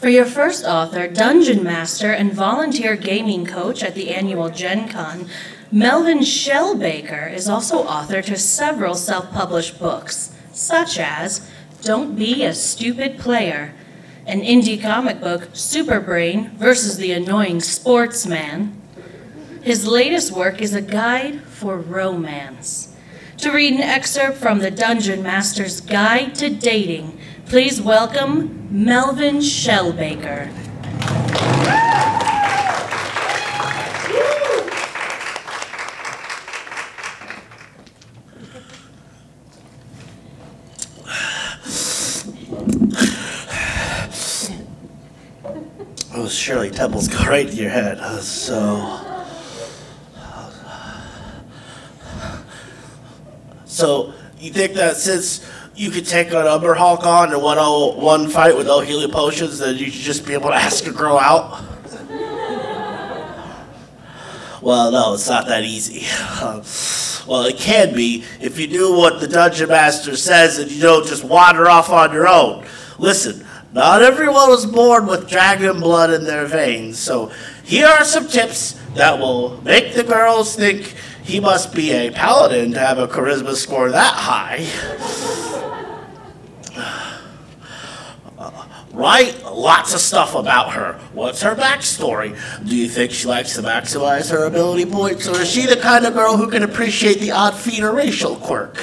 For your first author, Dungeon Master, and volunteer gaming coach at the annual Gen Con, Melvin Shellbaker is also author to several self-published books, such as Don't Be a Stupid Player, an indie comic book, Superbrain versus the Annoying Sportsman. His latest work is a guide for romance. To read an excerpt from the Dungeon Master's Guide to Dating, please welcome Melvin Shellbaker. Oh, Shirley Temples go right to your head. So you think that since you could take an Umberhawk on in 101 fight with no healing potions, then you should just be able to ask a girl out? Well, no, it's not that easy. Well, it can be if you do what the Dungeon Master says and you don't just wander off on your own. Listen, not everyone was born with dragon blood in their veins, so here are some tips that will make the girls think he must be a paladin to have a charisma score that high. Write lots of stuff about her. What's her backstory? Do you think she likes to maximize her ability points, or is she the kind of girl who can appreciate the odd feat or racial quirk?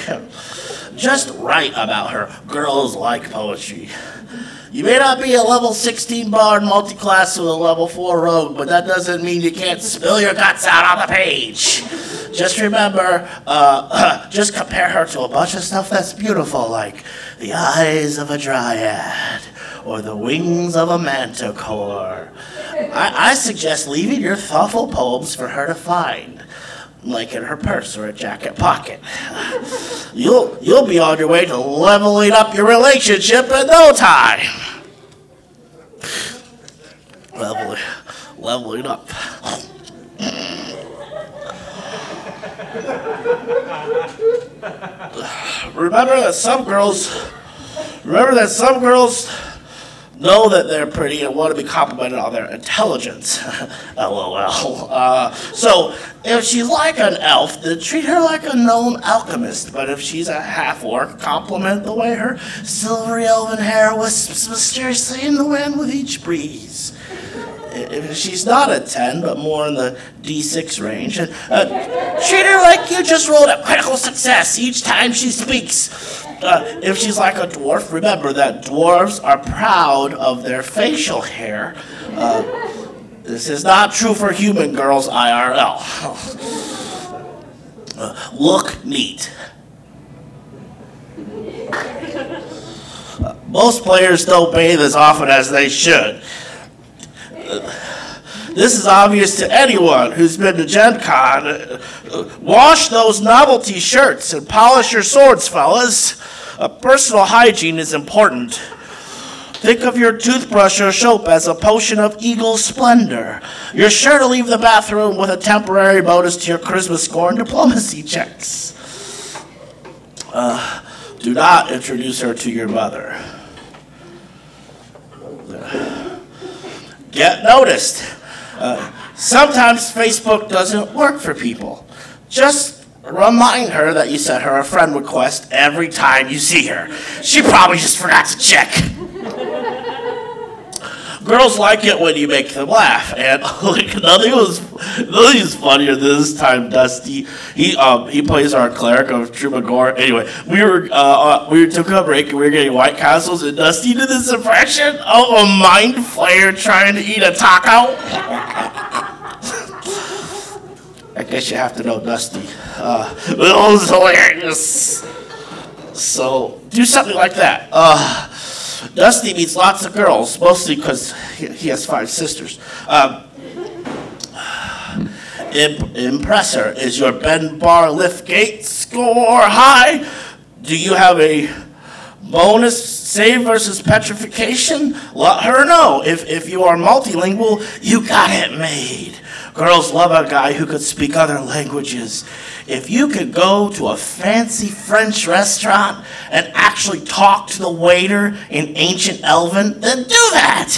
Just write about her. Girls like poetry. You may not be a level 16 bard multi-class with a level 4 rogue, but that doesn't mean you can't spill your guts out on the page. Just remember, just compare her to a bunch of stuff that's beautiful, like the eyes of a dryad or the wings of a manticore. I suggest leaving your thoughtful poems for her to find, like in her purse or a jacket pocket. You'll be on your way to leveling up your relationship in no time. Leveling up. Remember that some girls know that they're pretty and want to be complimented on their intelligence. LOL. So if she's like an elf, then treat her like a gnome alchemist. But if she's a half-orc, compliment the way her silvery elven hair wisps mysteriously in the wind with each breeze. If she's not a 10, but more in the D6 range, treat her like you just rolled a critical success each time she speaks. If she's like a dwarf, remember that dwarves are proud of their facial hair. This is not true for human girls IRL. Look neat. Most players don't bathe as often as they should. This is obvious to anyone who's been to Gen Con. Wash those novelty shirts and polish your swords, fellas. Personal hygiene is important. Think of your toothbrush or soap as a potion of eagle splendor. You're sure to leave the bathroom with a temporary bonus to your charisma score and diplomacy checks. Do not introduce her to your mother. Get noticed. Sometimes Facebook doesn't work for people. Just remind her that you sent her a friend request every time you see her. She probably just forgot to check. Girls like it when you make them laugh, and nothing was funnier this time. Dusty, he plays our cleric of Trumagore. Anyway, we took a break and we were getting White Castles, and Dusty did this impression of a mind flayer trying to eat a taco. I guess you have to know Dusty. It was hilarious. So do something like that. Dusty meets lots of girls, mostly because he has 5 sisters. Impress her. Is your bend bar lift gate score high? Do you have a bonus save versus petrification? Let her know. If you are multilingual, you got it made. Girls love a guy who could speak other languages. If you could go to a fancy French restaurant and actually talk to the waiter in ancient Elven, then do that.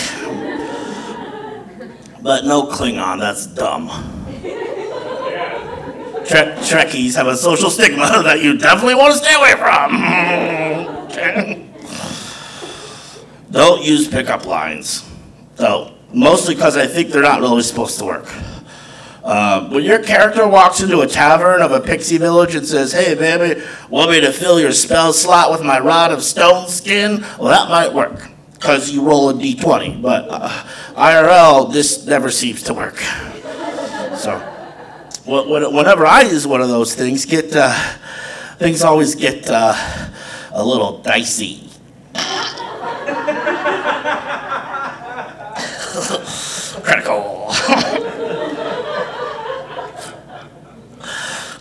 But no Klingon, that's dumb. Trekkies have a social stigma that you definitely want to stay away from. Don't use pickup lines. Though, mostly because I think they're not really supposed to work. When your character walks into a tavern of a pixie village and says, "Hey, baby, want me to fill your spell slot with my rod of stone skin?" Well, that might work, because you roll a d20. But IRL, this never seems to work. So, whenever I use one of those things, things always get a little dicey. Critical.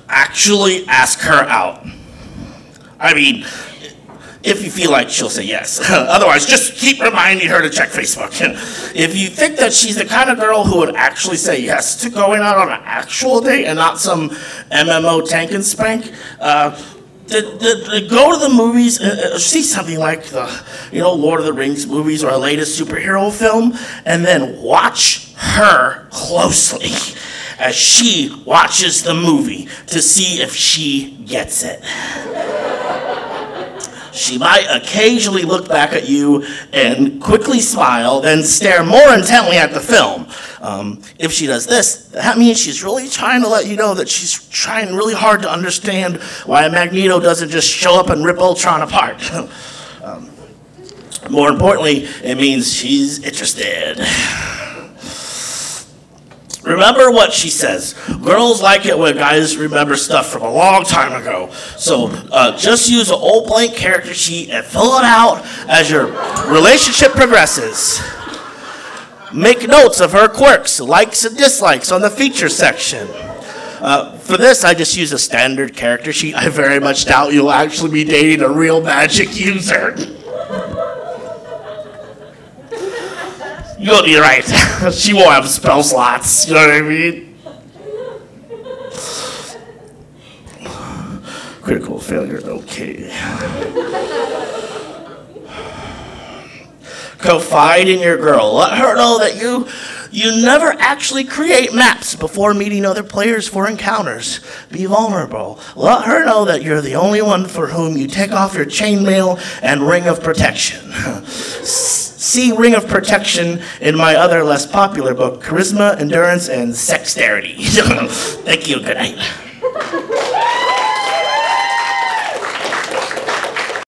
Actually ask her out. I mean, if you feel like she'll say yes. Otherwise, just keep reminding her to check Facebook. If you think that she's the kind of girl who would actually say yes to going out on an actual date and not some MMO tank and spank, go to the movies, see something like the, Lord of the Rings movies or a latest superhero film, and then watch her closely as she watches the movie to see if she gets it. She might occasionally look back at you and quickly smile, then stare more intently at the film. If she does this, that means she's really trying to let you know that she's trying really hard to understand why Magneto doesn't just show up and rip Ultron apart. More importantly, it means she's interested. Remember what she says. Girls like it when guys remember stuff from a long time ago. So just use an old blank character sheet and fill it out as your relationship progresses. Make notes of her quirks, likes and dislikes on the feature section. For this, I just use a standard character sheet. I very much doubt you'll actually be dating a real magic user. You'll be right. She won't have spell slots. You know what I mean? Critical failure. Okay. Confide in your girl. Let her know that you never actually create maps before meeting other players for encounters. Be vulnerable. Let her know that you're the only one for whom you take off your chainmail and ring of protection. See Ring of Protection in my other less popular book, Charisma, Endurance, and Sexterity. Thank you. Good night.